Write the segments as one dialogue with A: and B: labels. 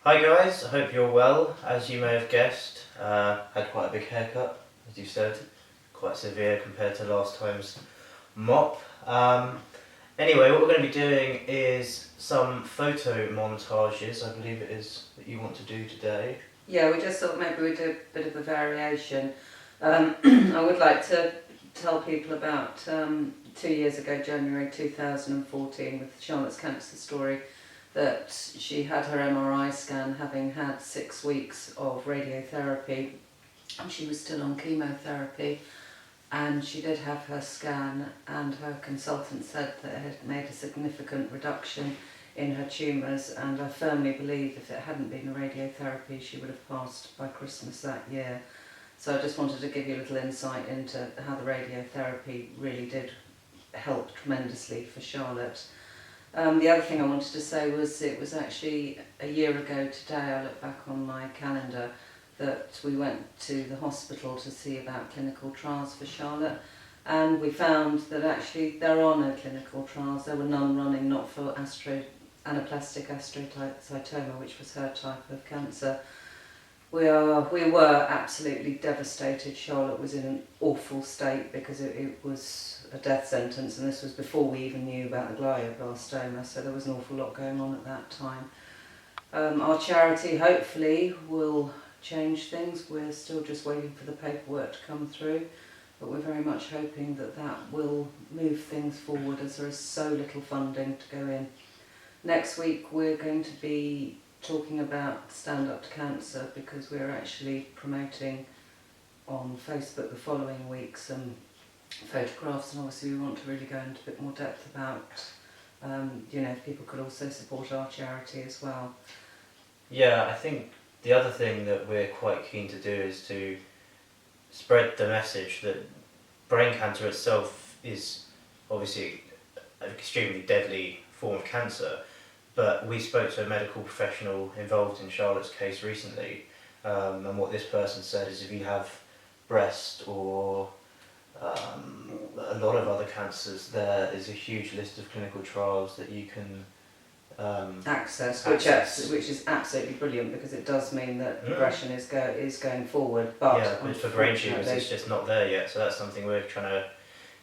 A: Hi guys, I hope you're well. As you may have guessed, had quite a big haircut, as you said, quite severe compared to last time's mop. Anyway, what we're going to be doing is some photo montages, I believe it is, that you want to do today.
B: Yeah, we just thought maybe we'd do a bit of a variation. I would like to tell people about 2 years ago, January 2014, with Charlotte's cancer story, that she had her MRI scan having had 6 weeks of radiotherapy, and she was still on chemotherapy. And she did have her scan, and her consultant said that it had made a significant reduction in her tumours, and I firmly believe if it hadn't been the radiotherapy she would have passed by Christmas that year. So I just wanted to give you a little insight into how the radiotherapy really did help tremendously for Charlotte. The other thing I wanted to say was it was actually a year ago today, I look back on my calendar, that we went to the hospital to see about clinical trials for Charlotte, and we found that actually there are no clinical trials. There were none running, not for anaplastic astrocytoma, which was her type of cancer. We were absolutely devastated. Charlotte was in an awful state because it was a death sentence, and this was before we even knew about the glioblastoma, so there was an awful lot going on at that time. Our charity hopefully will change things. We're still just waiting for the paperwork to come through, but we're very much hoping that that will move things forward, as there is so little funding to go in. Next week we're going to be talking about Stand Up to Cancer, because we're actually promoting on Facebook the following week some photographs, and obviously we want to really go into a bit more depth about if people could also support our charity as well.
A: Yeah, I think the other thing that we're quite keen to do is to spread the message that brain cancer itself is obviously an extremely deadly form of cancer, but we spoke to a medical professional involved in Charlotte's case recently, and what this person said is if you have breast or a lot of other cancers, there is a huge list of clinical trials that you can
B: access, which is absolutely brilliant, because it does mean that progression is going forward. But
A: but for brain tumours it's just not there yet, so that's something we're trying to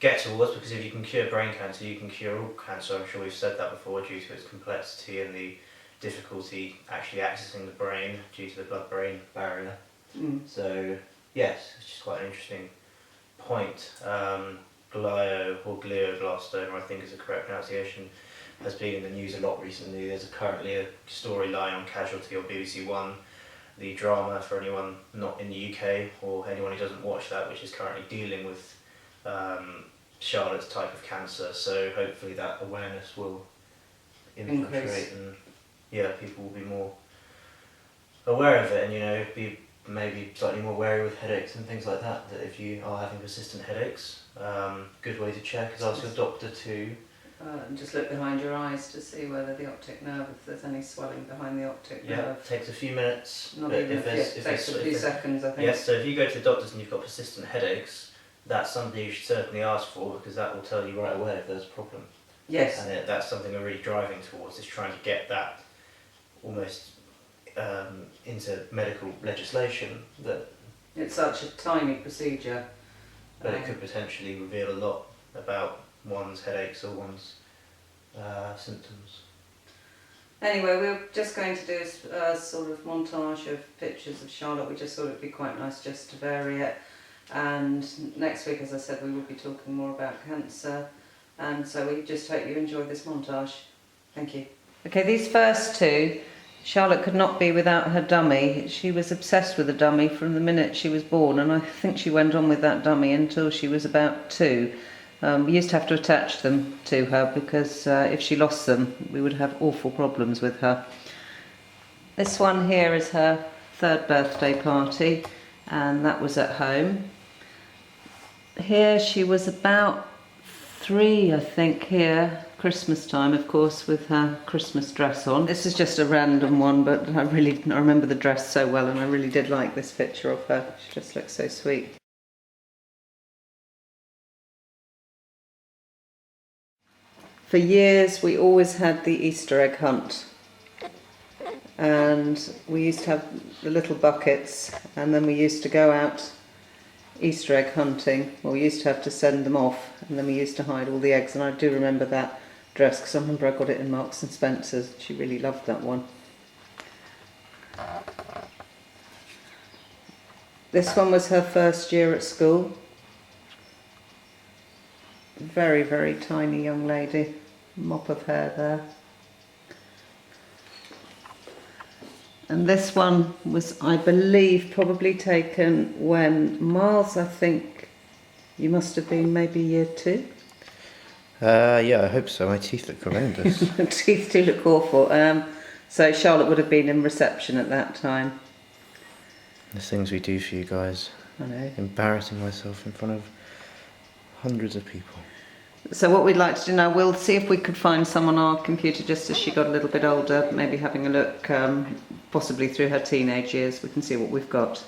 A: get towards, because if you can cure brain cancer, you can cure all cancer. I'm sure we've said that before, due to its complexity and the difficulty actually accessing the brain due to the blood-brain barrier. So yes, it's just quite an interesting point. Glioblastoma, I think is the correct pronunciation, has been in the news a lot recently. There's currently a storyline on Casualty on BBC One, the drama, for anyone not in the UK or anyone who doesn't watch that, which is currently dealing with Charlotte's type of cancer. So hopefully that awareness will infiltrate, and people will be more aware of it, and be maybe slightly more wary with headaches and things like that. That if you are having persistent headaches, good way to check is ask your doctor to
B: and just look behind your eyes to see whether the optic nerve, if there's any swelling behind the optic nerve.
A: Yeah, it takes a few minutes.
B: Not even it takes a few seconds, I think.
A: Yes, so if you go to the doctors and you've got persistent headaches, that's something you should certainly ask for, because that will tell you right away if there's a problem.
B: Yes.
A: And that's something we're really driving towards, is trying to get that almost into medical legislation. That
B: it's such a tiny procedure.
A: But it could potentially reveal a lot about one's headaches or one's symptoms.
B: Anyway, we're just going to do a sort of montage of pictures of Charlotte. We just thought it'd be quite nice just to vary it. And next week, as I said, we will be talking more about cancer. And so we just hope you enjoy this montage. Thank you. Okay, these first two, Charlotte could not be without her dummy. She was obsessed with the dummy from the minute she was born, and I think she went on with that dummy until she was about 2. We used to have to attach them to her, because if she lost them, we would have awful problems with her. This one here is her 3rd birthday party, and that was at home. Here she was about 3, I think, here, Christmas time, of course, with her Christmas dress on. This is just a random one, but I remember the dress so well, and I really did like this picture of her. She just looks so sweet. For years we always had the Easter egg hunt, and we used to have the little buckets, and then we used to go out Easter egg hunting. Well, we used to have to send them off, and then we used to hide all the eggs, and I do remember that dress because I remember I got it in Marks and Spencer's. She really loved that one. This one was her first year at school. Very, very tiny young lady. Mop of hair there. And this one was, I believe, probably taken when Miles, I think, you must have been maybe year 2.
A: Yeah, I hope so. My teeth look horrendous.
B: Teeth do look awful. So Charlotte would have been in reception at that time.
A: The things we do for you guys.
B: I know.
A: Embarrassing myself in front of hundreds of people.
B: So what we'd like to do now, we'll see if we could find some on our computer just as she got a little bit older, maybe having a look, possibly through her teenage years. We can see what we've got.